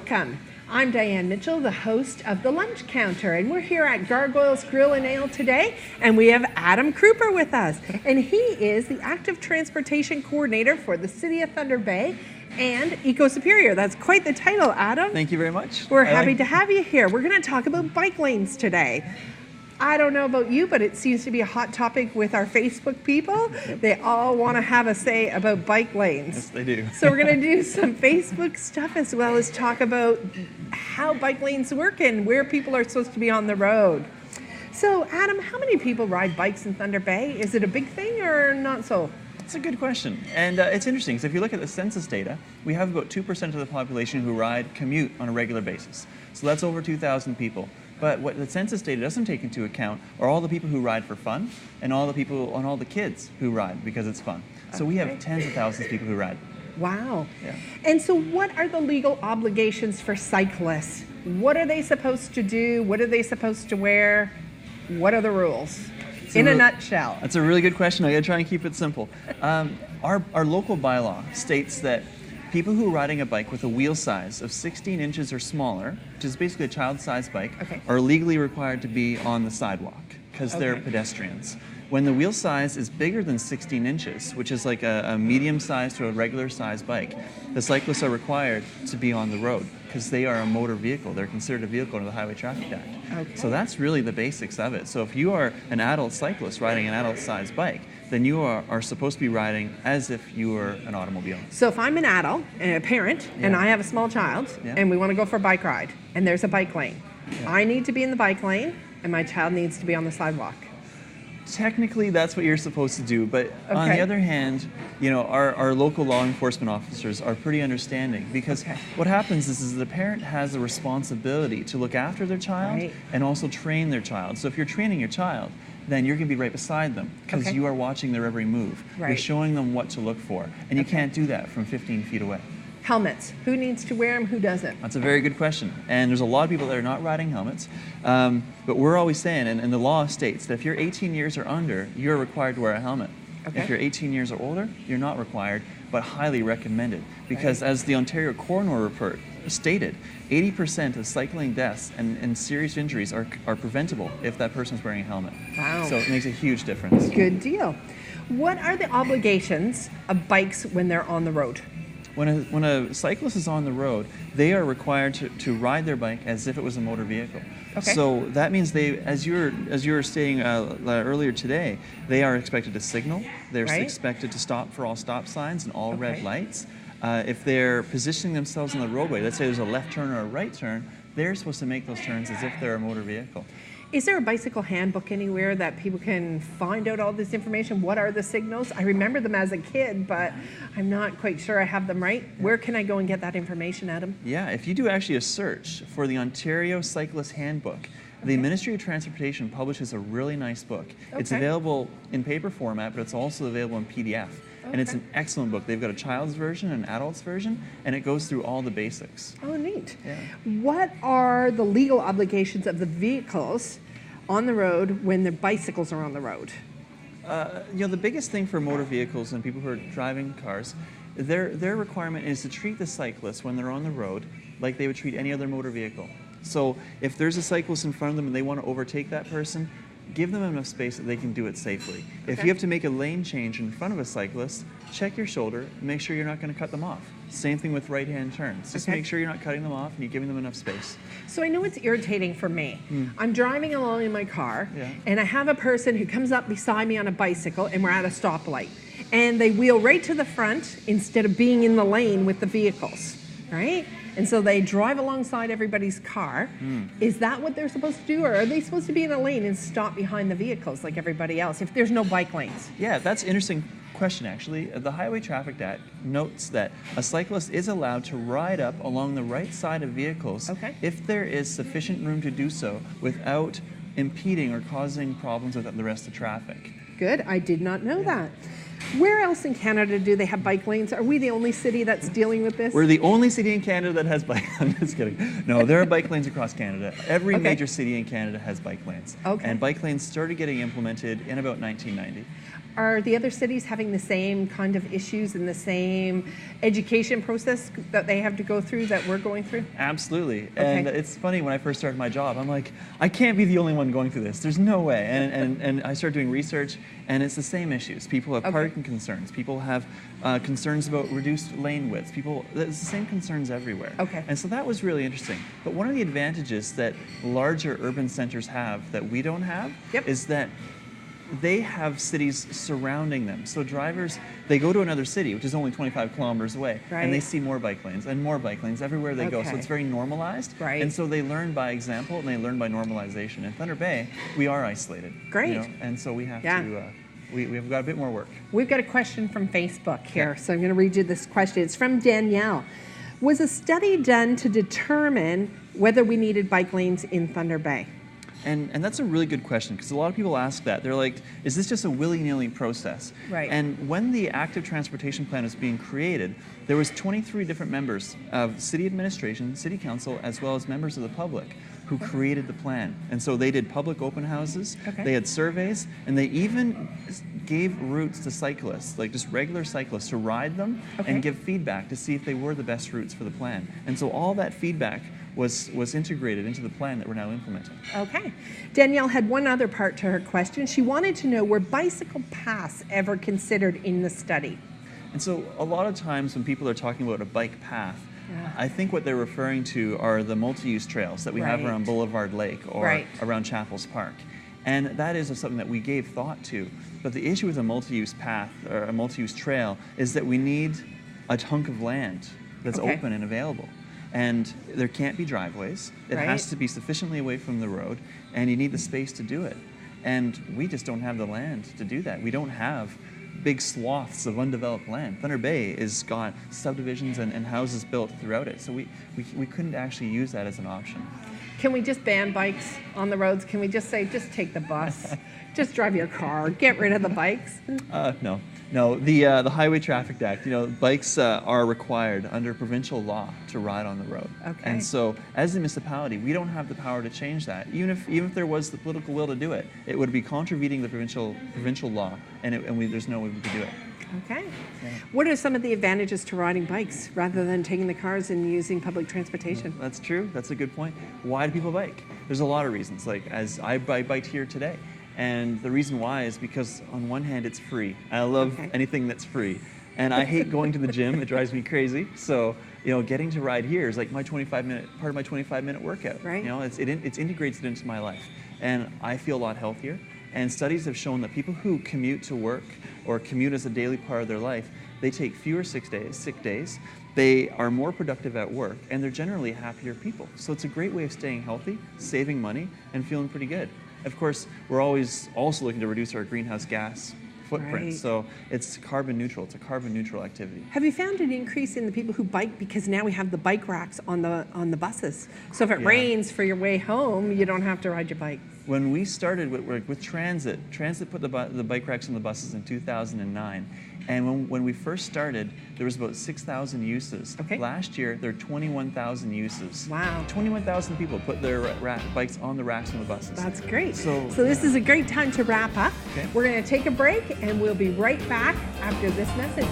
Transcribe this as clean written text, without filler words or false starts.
welcome. I'm Diane Mitchell, the host of The Lunch Counter, and we're here at Gargoyles Grill and Ale today, and we have Adam Kruper with us, and he is the Active Transportation Coordinator for the City of Thunder Bay and Eco Superior. That's quite the title, Adam. Thank you very much. We're happy to have you here. We're going to talk about bike lanes today. I don't know about you, but it seems to be a hot topic with our Facebook people. They all want to have a say about bike lanes. Yes, they do. So we're going to do some Facebook stuff as well as talk about how bike lanes work and where people are supposed to be on the road. So, Adam, how many people ride bikes in Thunder Bay? Is it a big thing or not so? It's a good question. And it's interesting, because if you look at the census data, we have about 2% of the population who commute on a regular basis. So that's over 2,000 people. But what the census data doesn't take into account are all the people who ride for fun and all the kids who ride because it's fun. So we have tens of thousands of people who ride. Wow. Yeah. And so what are the legal obligations for cyclists? What are they supposed to do? What are they supposed to wear? What are the rules? In a nutshell. That's a really good question. I'm going to try and keep it simple. Our local bylaw states that people who are riding a bike with a wheel size of 16 inches or smaller, which is basically a child-sized bike, are legally required to be on the sidewalk because they're pedestrians. When the wheel size is bigger than 16 inches, which is like a medium-sized to a regular-sized bike, the cyclists are required to be on the road because they are a motor vehicle. They're considered a vehicle under the Highway Traffic Act. So that's really the basics of it. So if you are an adult cyclist riding an adult-sized bike, then you are supposed to be riding as if you were an automobile. So if I'm an adult and a parent and I have a small child and we want to go for a bike ride and there's a bike lane, I need to be in the bike lane and my child needs to be on the sidewalk. Technically, that's what you're supposed to do, but on the other hand, you know, our local law enforcement officers are pretty understanding because what happens is the parent has the responsibility to look after their child and also train their child. So if you're training your child, then you're going to be right beside them because you are watching their every move. You're showing them what to look for, and you can't do that from 15 feet away. Helmets. Who needs to wear them? Who doesn't? That's a very good question. And there's a lot of people that are not riding helmets. But we're always saying, and the law states that if you're 18 years or under, you're required to wear a helmet. If you're 18 years or older, you're not required, but highly recommended. Because as the Ontario Coroner Report stated, 80% of cycling deaths and serious injuries are preventable if that person's wearing a helmet. Wow. So it makes a huge difference. Good deal. What are the obligations of bikes when they're on the road? When a cyclist is on the road, they are required to ride their bike as if it was a motor vehicle. So that means they, as you were stating earlier today, they are expected to signal. They're expected to stop for all stop signs and all red lights. If they're positioning themselves on the roadway, let's say there's a left turn or a right turn, they're supposed to make those turns as if they're a motor vehicle. Is there a bicycle handbook anywhere that people can find out all this information? What are the signals? I remember them as a kid, but I'm not quite sure I have them right. Where can I go and get that information, Adam? Yeah, if you do actually a search for the Ontario Cyclist Handbook, the Ministry of Transportation publishes a really nice book. It's available in paper format, but it's also available in PDF. And it's an excellent book. They've got a child's version and an adult's version, and it goes through all the basics. Oh, neat. Yeah. What are the legal obligations of the vehicles on the road when the bicycles are on the road? You know, the biggest thing for motor vehicles and people who are driving cars, their requirement is to treat the cyclists when they're on the road like they would treat any other motor vehicle. So if there's a cyclist in front of them and they want to overtake that person, give them enough space that they can do it safely. If you have to make a lane change in front of a cyclist, check your shoulder and make sure you're not going to cut them off. Same thing with right-hand turns. Just make sure you're not cutting them off and you're giving them enough space. So I know it's irritating for me. I'm driving along in my car and I have a person who comes up beside me on a bicycle and we're at a stoplight. And they wheel right to the front instead of being in the lane with the vehicles, right? And so they drive alongside everybody's car. Is that what they're supposed to do? Or are they supposed to be in a lane and stop behind the vehicles like everybody else if there's no bike lanes? Yeah, that's an interesting question, actually. The Highway Traffic Act notes that a cyclist is allowed to ride up along the right side of vehicles if there is sufficient room to do so without impeding or causing problems with the rest of traffic. Good. I did not know that. Where else in Canada do they have bike lanes? Are we the only city that's dealing with this? We're the only city in Canada that has bike lanes. I'm just kidding. No, there are bike lanes across Canada. Every major city in Canada has bike lanes. And bike lanes started getting implemented in about 1990. Are the other cities having the same kind of issues and the same education process that they have to go through that we're going through? Absolutely. Okay. And it's funny, when I first started my job, I'm like, I can't be the only one going through this. There's no way. And I started doing research, and it's the same issues. People have parking concerns. People have concerns about reduced lane widths. It's the same concerns everywhere. Okay. And so that was really interesting. But one of the advantages that larger urban centers have that we don't have is that they have cities surrounding them. So drivers, they go to another city, which is only 25 kilometers away, and they see more bike lanes and more bike lanes everywhere they go. So it's very normalized. Right. And so they learn by example, and they learn by normalization. In Thunder Bay, we are isolated. Great. You know? And so we have to, we've got a bit more work. We've got a question from Facebook here, so I'm going to read you this question. It's from Danielle. Was a study done to determine whether we needed bike lanes in Thunder Bay? And that's a really good question, because a lot of people ask that. They're like, is this just a willy-nilly process? Right. And when the active transportation plan was being created, there was 23 different members of city administration, city council, as well as members of the public who created the plan. And so they did public open houses, they had surveys, and they even gave routes to cyclists, like just regular cyclists, to ride them and give feedback to see if they were the best routes for the plan. And so all that feedback was integrated into the plan that we're now implementing. Okay. Danielle had one other part to her question. She wanted to know, were bicycle paths ever considered in the study? And so a lot of times when people are talking about a bike path, I think what they're referring to are the multi-use trails that we have around Boulevard Lake or around Chapels Park. And that is something that we gave thought to. But the issue with a multi-use path or a multi-use trail is that we need a hunk of land that's open and available. And there can't be driveways. It has to be sufficiently away from the road, and you need the space to do it. And we just don't have the land to do that. We don't have big swaths of undeveloped land. Thunder Bay has got subdivisions and houses built throughout it, so we couldn't actually use that as an option. Can we just ban bikes on the roads? Can we just say, just take the bus, just drive your car, get rid of the bikes? No. The Highway Traffic Act, bikes are required under provincial law to ride on the road. And so, as a municipality, we don't have the power to change that. Even if there was the political will to do it, it would be contravening the provincial law, and there's no way we could do it. Okay. What are some of the advantages to riding bikes rather than taking the cars and using public transportation? That's true. That's a good point. Why do people bike? There's a lot of reasons. Like, as I biked here today. And the reason why is because, on one hand, it's free. I love anything that's free. And I hate going to the gym. It drives me crazy. So, getting to ride here is like my 25-minute workout. Right. It's integrated into my life. And I feel a lot healthier. And studies have shown that people who commute to work or commute as a daily part of their life, they take fewer sick days, they are more productive at work, and they're generally happier people. So it's a great way of staying healthy, saving money, and feeling pretty good. Of course, we're always also looking to reduce our greenhouse gas footprint. So it's carbon neutral. It's a carbon neutral activity. Have you found an increase in the people who bike because now we have the bike racks on the buses? So if it rains for your way home, you don't have to ride your bike. When we started with Transit put the bike racks on the buses in 2009. And when we first started, there was about 6,000 uses. Last year, there were 21,000 uses. Wow. 21,000 people put their bikes on the racks on the buses. That's great. So this is a great time to wrap up. We're going to take a break, and we'll be right back after this message.